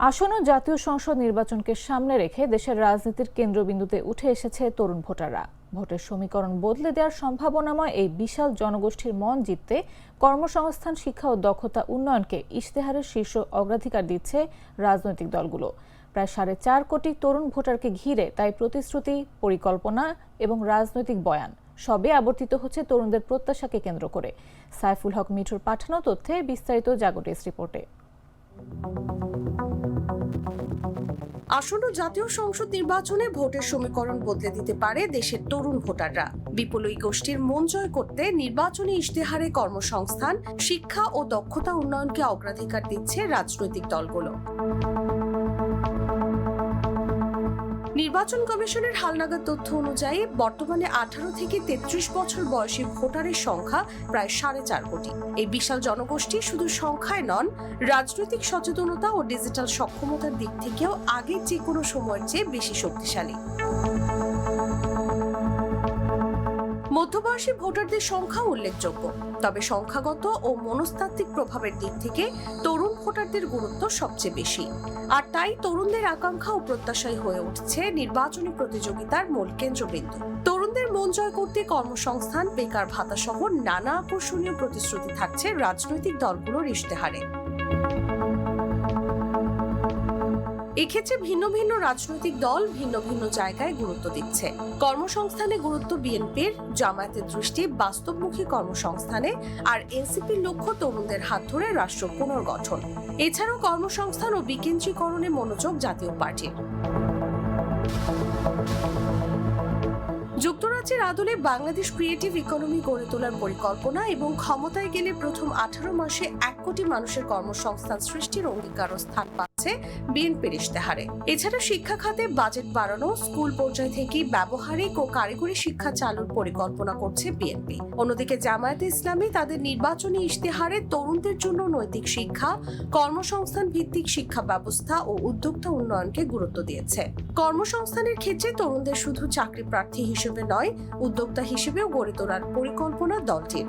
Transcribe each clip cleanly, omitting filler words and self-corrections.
আসন্ন জাতীয় সংসদ নির্বাচনকে সামনে রেখে দেশের রাজনীতির কেন্দ্রবিন্দুতে উঠে এসেছে তরুণ ভোটাররা। ভোটের সমীকরণ বদলে দেওয়ার সম্ভাবনাময় এই বিশাল জনগোষ্ঠীর মন জিততে কর্মসংস্থান, শিক্ষা ও দক্ষতা উন্নয়নকে ইশতেহারের শীর্ষ অগ্রাধিকার দিচ্ছে রাজনৈতিক দলগুলো। প্রায় 4.5 কোটি তরুণ ভোটারকে ঘিরে তাই প্রতিশ্রুতি, পরিকল্পনা এবং রাজনৈতিক বয়ান সবে আবর্তিত হচ্ছে তরুণদের প্রত্যাশাকে কেন্দ্র করে। সাইফুল হক মিঠুর পাঠানো তথ্যে বিস্তারিত জাগো ডেস্ক রিপোর্টে। আসন্ন জাতীয় সংসদ নির্বাচনে ভোটের সমীকরণ বদলে দিতে পারে দেশের তরুণ ভোটাররা। বিপুল এই গোষ্ঠীর মন জয় করতে নির্বাচনী ইশতেহারে কর্মসংস্থান, শিক্ষা ও দক্ষতা উন্নয়নকে অগ্রাধিকার দিচ্ছে রাজনৈতিক দলগুলো। নির্বাচন কমিশনের হালনাগাদ তথ্য অনুযায়ী বর্তমানে 18 থেকে 33 বছর বয়সী ভোটারের সংখ্যা প্রায় 4.5 কোটি। এই বিশাল জনগোষ্ঠী শুধু সংখ্যায় নন, রাজনৈতিক সচেতনতা ও ডিজিটাল সক্ষমতার দিক থেকেও আগের যে কোনো সময়ের চেয়ে বেশি শক্তিশালী। মধ্যবয়সী ভোটারদের সংখ্যা উল্লেখযোগ্য, তবে সংখ্যাগত ও মনস্তাত্ত্বিক প্রভাবের দিক থেকে তরুণ ভোটারদের গুরুত্ব সবচেয়ে বেশি। আর তাই তরুণদের আকাঙ্ক্ষা ও প্রত্যাশাই হয়ে উঠছে নির্বাচনী প্রতিযোগিতার মূল কেন্দ্রবিন্দু। তরুণদের মন জয় করতে কর্মসংস্থান, বেকার ভাতা সহ নানা আকর্ষণীয় প্রতিশ্রুতি থাকছে রাজনৈতিক দলগুলোর ইশতেহারে। এক্ষেত্রে ভিন্ন ভিন্ন রাজনৈতিক দল ভিন্ন ভিন্ন জায়গায় গুরুত্ব দিচ্ছে। কর্মসংস্থানে গুরুত্ব বিএনপির, জামায়াতের দৃষ্টি বাস্তবমুখী কর্মসংস্থানে, আর এনসিপির লক্ষ্য তরুণদের হাত ধরে রাষ্ট্র পুনর্গঠন। এছাড়াও কর্মসংস্থান ও বিকেন্দ্রীকরণে মনোযোগ জাতীয় পার্টির। যুক্তরাজ্যের আদলে বাংলাদেশ ক্রিয়েটিভ ইকোনমি গড়ে তোলার পরিকল্পনা এবং ক্ষমতায় গেলে প্রথম 18 মাসে 1 কোটি মানুষের কর্মসংস্থান সৃষ্টির অঙ্গীকার স্থান পাচ্ছে বিএনপির ইশতেহারে। এছাড়া শিক্ষা খাতে বাজেট বাড়ানো, স্কুল পর্যায় থেকে ব্যবহারিক ও কারিগরি শিক্ষা চালুর পরিকল্পনা করছে বিএনপি। অন্যদিকে জামায়াতে ইসলামী তাদের নির্বাচনী ইশতেহারে তরুণদের জন্য নৈতিক শিক্ষা, কর্মসংস্থান ভিত্তিক শিক্ষা ব্যবস্থা ও উদ্যোক্তা উন্নয়নকে গুরুত্ব দিয়েছে। কর্মসংস্থানের ক্ষেত্রে তরুণদের শুধু চাকরি প্রার্থী হিসেবে নয়, উদ্যোক্তা হিসেবেও গড়ে তোলার পরিকল্পনা দলটির।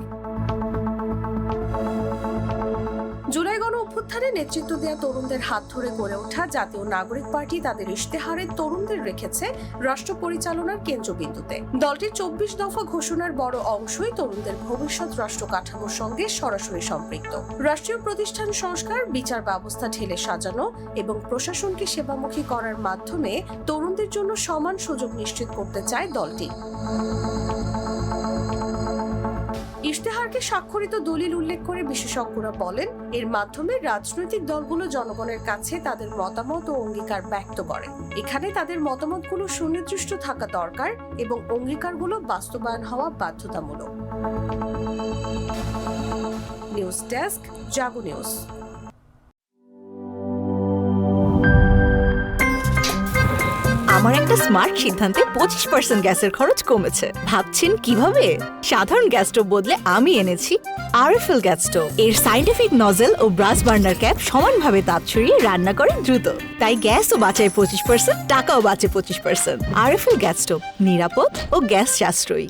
জুলাই গণ অভ্যুত্থানে নেতৃত্ব দেওয়া তরুণদের হাত ধরে গড়ে ওঠা জাতীয় নাগরিক পার্টি তাদের ইশতেহারে তরুণদের রেখেছে রাষ্ট্র পরিচালনার কেন্দ্রবিন্দুতে। দলটির 24 দফা ঘোষণার বড় অংশই তরুণদের ভবিষ্যৎ রাষ্ট্র কাঠামোর সঙ্গে সরাসরি সম্পৃক্ত। রাষ্ট্রীয় প্রতিষ্ঠান সংস্কার, বিচার ব্যবস্থা ঢেলে সাজানো এবং প্রশাসনকে সেবামুখী করার মাধ্যমে তরুণদের জন্য সমান সুযোগ নিশ্চিত করতে চায় দলটি। ইশতেহারকে স্বাক্ষরিত দলিল উল্লেখ করে বিশেষজ্ঞরা বলেন, এর মাধ্যমে রাজনৈতিক দলগুলো জনগণের কাছে তাদের মতামত ও অঙ্গীকার ব্যক্ত করে। এখানে তাদের মতামতগুলো সুনির্দিষ্ট থাকা দরকার এবং অঙ্গীকারগুলো বাস্তবায়ন হওয়া বাধ্যতামূলক। নিউজ ডেস্ক, জাগো নিউজ। আমার একটা স্মার্ট সিদ্ধান্তে 25% গ্যাসের খরচ কমেছে। ভাবছেন কিভাবে? সাধারণ গ্যাস স্টোভ বদলে আমি এনেছি আরএফএল গ্যাস স্টোভ। এর সাইন্টিফিক নজল ও ব্রাস বার্নার ক্যাপ সমানভাবে তাপ ছড়িয়ে রান্না করে দ্রুত, তাই গ্যাসও বাঁচায় 25%, টাকাও বাঁচে 25%। আরএফএল গ্যাস স্টোভ নিরাপদ ও গ্যাস সাশ্রয়ী।